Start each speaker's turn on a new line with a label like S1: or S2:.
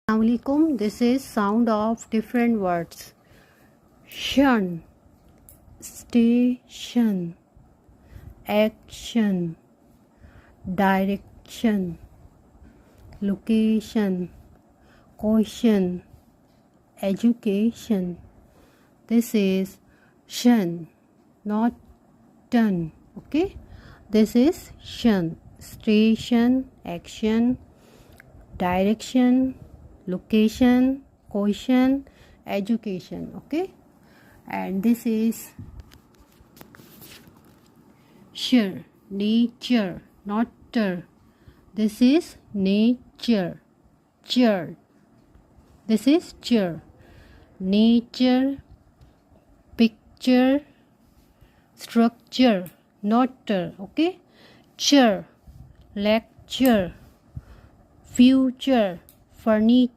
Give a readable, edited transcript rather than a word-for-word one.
S1: Assalamualaikum. This is sound of different words. Shun, station, action, direction, location, question, education. This is shun, not turn. Okay, this is shun, station, action, direction, location, question, education. Okay, and this is sure, nature, not ter. This is nature, chair. This is chair, nature, picture, structure, not ter. Okay, chair, lecture, future, furniture.